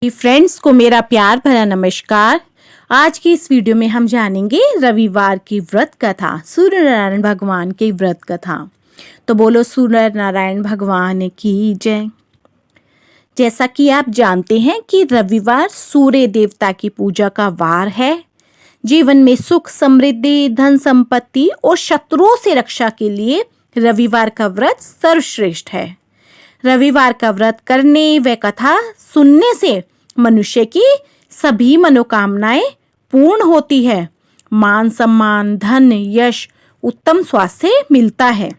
Friends को मेरा प्यार भरा नमस्कार। आज की इस वीडियो में हम जानेंगे रविवार की व्रत कथा, सूर्य नारायण भगवान की व्रत कथा। तो बोलो सूर्य नारायण भगवान की जय। जैसा कि आप जानते हैं कि रविवार सूर्य देवता की पूजा का वार है। जीवन में सुख, समृद्धि, धन संपत्ति और शत्रुओं से रक्षा के लिए रविवार का व्रत सर्वश्रेष्ठ है। रविवार का व्रत करने व कथा सुनने से मनुष्य की सभी मनोकामनाएं पूर्ण होती है। मान सम्मान, धन, यश, उत्तम स्वास्थ्य मिलता है।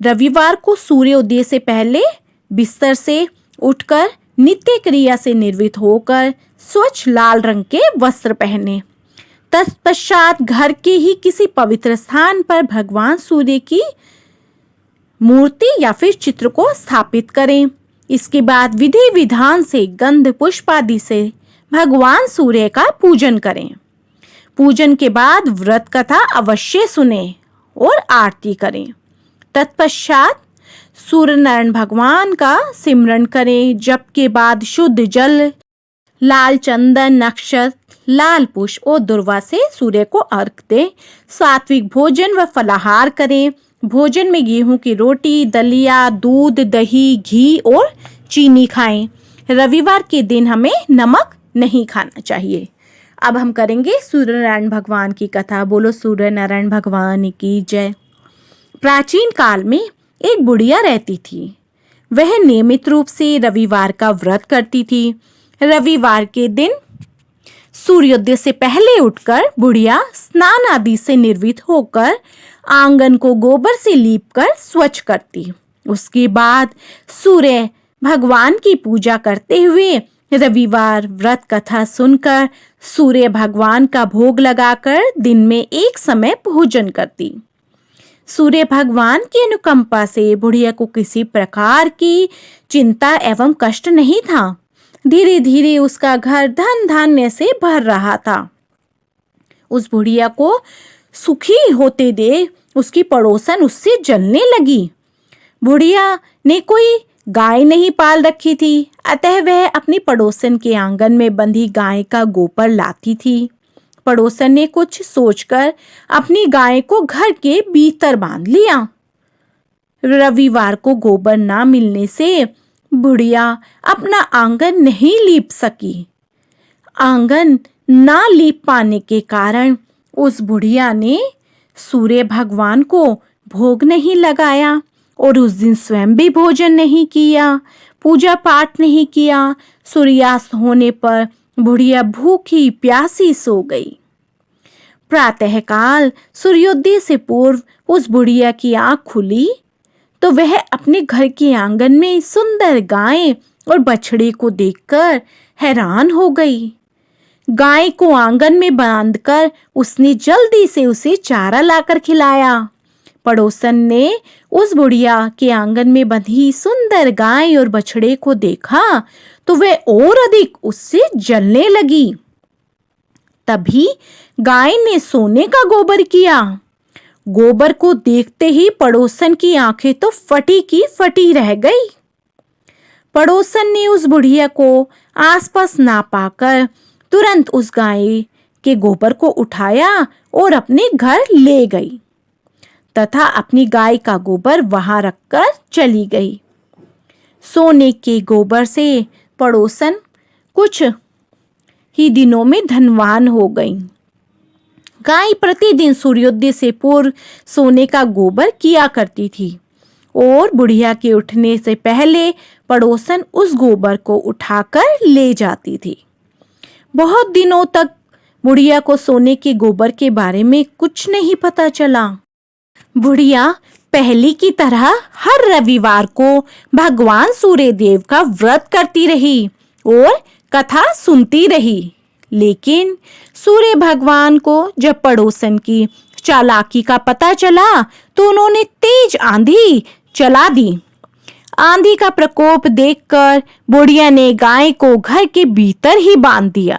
रविवार को सूर्योदय से पहले बिस्तर से उठकर नित्य क्रिया से निवृत्त होकर स्वच्छ लाल रंग के वस्त्र पहने। तत्पश्चात घर के ही किसी पवित्र स्थान पर भगवान सूर्य की मूर्ति या फिर चित्र को स्थापित करें। इसके बाद विधि विधान से गंध पुष्प आदि से भगवान सूर्य का पूजन करें। पूजन के बाद व्रत कथा अवश्य सुने और आरती करें। तत्पश्चात सूर्य नारायण भगवान का सिमरन करें। जप के बाद शुद्ध जल, लाल चंदन, नक्षत्र, लाल पुष्प और दुर्वा से सूर्य को अर्घ दें। सात्विक भोजन व फलाहार करें। भोजन में गेहूं की रोटी, दलिया, दूध, दही, घी और चीनी खाएं। रविवार के दिन हमें नमक नहीं खाना चाहिए। अब हम करेंगे सूर्य नारायण भगवान की कथा। बोलो सूर्य नारायण भगवान की जय। प्राचीन काल में एक बुढ़िया रहती थी। वह नियमित रूप से रविवार का व्रत करती थी। रविवार के दिन सूर्योदय से पहले उठकर बुढ़िया स्नान आदि से निर्वृत्त होकर आंगन को गोबर से लीपकर स्वच्छ करती। उसके बाद सूर्य भगवान की पूजा करते हुए रविवार व्रत कथा सुनकर सूर्य भगवान का भोग लगाकर दिन में एक समय भोजन करती। सूर्य भगवान की अनुकंपा से बुढ़िया को किसी प्रकार की चिंता एवं कष्ट नहीं था। धीरे धीरे उसका घर धन धान्य से भर रहा था। उस बुढ़िया को सुखी होते देख उसकी पड़ोसन उससे जलने लगी। बुढ़िया ने कोई गाय नहीं पाल रखी थी, अतः वह अपनी पड़ोसन के आंगन में बंधी गाय का गोबर लाती थी। पड़ोसन ने कुछ सोचकर अपनी गाय को घर के भीतर बांध लिया। रविवार को गोबर ना मिलने से बुढ़िया अपना आंगन नहीं लीप सकी। आंगन ना लीप पाने के कारण उस बुढ़िया ने सूर्य भगवान को भोग नहीं लगाया और उस दिन स्वयं भी भोजन नहीं किया, पूजा पाठ नहीं किया। सूर्यास्त होने पर बुढ़िया भूखी प्यासी सो गई। प्रातःकाल सूर्योदय से पूर्व उस बुढ़िया की आंख खुली तो वह अपने घर के आंगन में सुंदर गाय और बछड़े को देखकर हैरान हो गई। गाय को आंगन में बांधकर उसने जल्दी से उसे चारा लाकर खिलाया। पड़ोसन ने उस बुढ़िया के आंगन में बंधी सुंदर गाय और बछड़े को देखा तो वह और अधिक उससे जलने लगी। तभी गाय ने सोने का गोबर किया। गोबर को देखते ही पड़ोसन की आंखें तो फटी की फटी रह गई। पड़ोसन ने उस बुढ़िया को आसपास ना पाकर तुरंत उस गाय के गोबर को उठाया और अपने घर ले गई तथा अपनी गाय का गोबर वहां रखकर चली गई। सोने के गोबर से पड़ोसन कुछ ही दिनों में धनवान हो गई। गाय प्रतिदिन सूर्योदय से पूर्व सोने का गोबर किया करती थी और बुढ़िया के उठने से पहले पड़ोसन उस गोबर को उठाकर ले जाती थी। बहुत दिनों तक बुढ़िया को सोने के गोबर के बारे में कुछ नहीं पता चला। बुढ़िया पहले की तरह हर रविवार को भगवान सूर्य देव का व्रत करती रही और कथा सुनती रही। लेकिन सूर्य भगवान को जब पड़ोसन की चालाकी का पता चला तो उन्होंने तेज आंधी चला दी। आंधी का प्रकोप देखकर बुढ़िया ने गाय को घर के भीतर ही बांध दिया।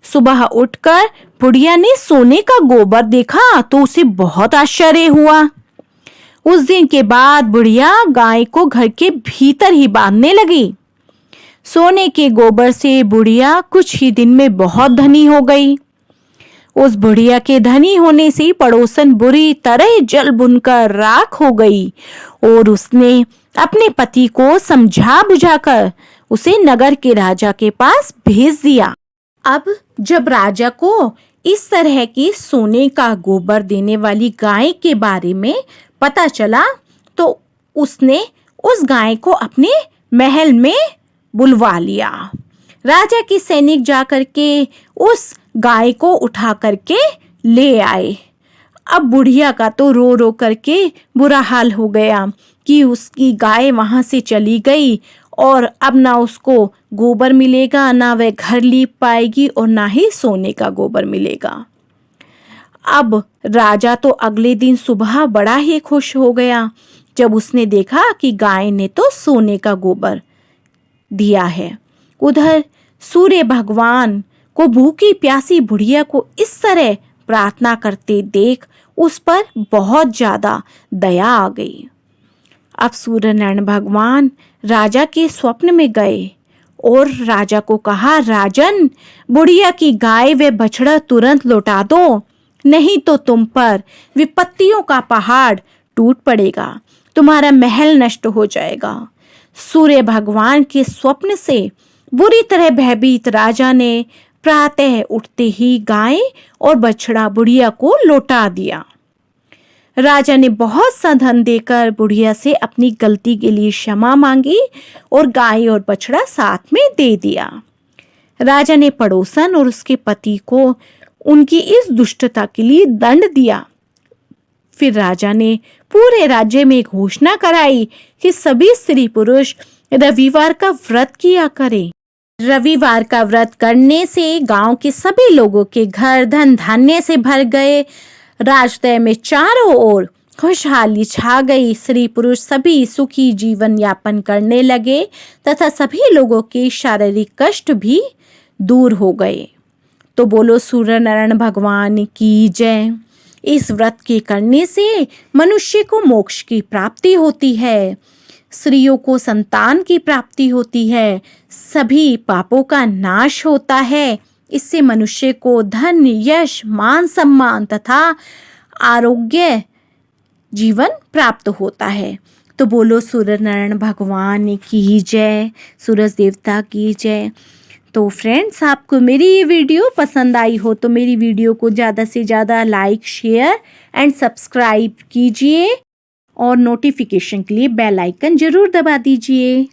सुबह उठकर बुढ़िया ने सोने का गोबर देखा तो उसे बहुत आश्चर्य हुआ। उस दिन के बाद बुढ़िया गाय को घर के भीतर ही बांधने लगी। सोने के गोबर से बुढ़िया कुछ ही दिन में बहुत धनी हो गई। उस बुढ़िया के धनी होने से पड़ोसन बुरी तरह जल भुनकर राख हो गई और उसने अपने पति को समझा बुझाकर उसे नगर के राजा के पास भेज दिया। अब जब राजा को इस तरह की सोने का गोबर देने वाली गाय के बारे में पता चला तो उसने उस गाय को अपने महल में बुलवा लिया। राजा के सैनिक जाकर के उस गाय को उठा करके ले आए। अब बुढ़िया का तो रो रो करके बुरा हाल हो गया कि उसकी गाय वहां से चली गई और अब ना उसको गोबर मिलेगा, ना वह घर लीप पाएगी और ना ही सोने का गोबर मिलेगा। अब राजा तो अगले दिन सुबह बड़ा ही खुश हो गया जब उसने देखा कि गाय ने तो सोने का गोबर दिया है। उधर सूर्य भगवान को भूखी प्यासी बुढ़िया को इस तरह प्रार्थना करते देख उस पर बहुत ज्यादा दया आ गई। अब सूर्य नारायण भगवान राजा के स्वप्न में गए और राजा को कहा, राजन, बुढ़िया की गाय व बछड़ा तुरंत लौटा दो, नहीं तो तुम पर विपत्तियों का पहाड़ टूट पड़ेगा, तुम्हारा महल नष्ट हो जाएगा। सूर्य भगवान के स्वप्न से बुरी तरह भयभीत राजा ने प्रातः उठते ही गाय और बछड़ा बुढ़िया को लौटा दिया। राजा ने बहुत सा धन देकर बुढ़िया से अपनी गलती के लिए क्षमा मांगी और गाय और बछड़ा साथ में दे दिया। राजा ने पड़ोसन और उसके पति को उनकी इस दुष्टता के लिए दंड दिया। फिर राजा ने पूरे राज्य में घोषणा कराई कि सभी स्त्री पुरुष रविवार का व्रत किया करें। रविवार का व्रत करने से गांव के सभी लोगों के घर धन धान्य से भर गए। राजतय में चारों ओर खुशहाली छा गई। स्त्री पुरुष सभी सुखी जीवन यापन करने लगे तथा सभी लोगों के शारीरिक कष्ट भी दूर हो गए। तो बोलो सूर्य नारायण भगवान की जय। इस व्रत के करने से मनुष्य को मोक्ष की प्राप्ति होती है, स्त्रियों को संतान की प्राप्ति होती है, सभी पापों का नाश होता है। इससे मनुष्य को धन, यश, मान सम्मान तथा आरोग्य जीवन प्राप्त होता है। तो बोलो सूर्य नारायण भगवान की जय, सूरज देवता की जय। तो फ्रेंड्स, आपको मेरी ये वीडियो पसंद आई हो तो मेरी वीडियो को ज़्यादा से ज़्यादा लाइक, शेयर एंड सब्सक्राइब कीजिए और नोटिफिकेशन के लिए बेल आइकन जरूर दबा दीजिए।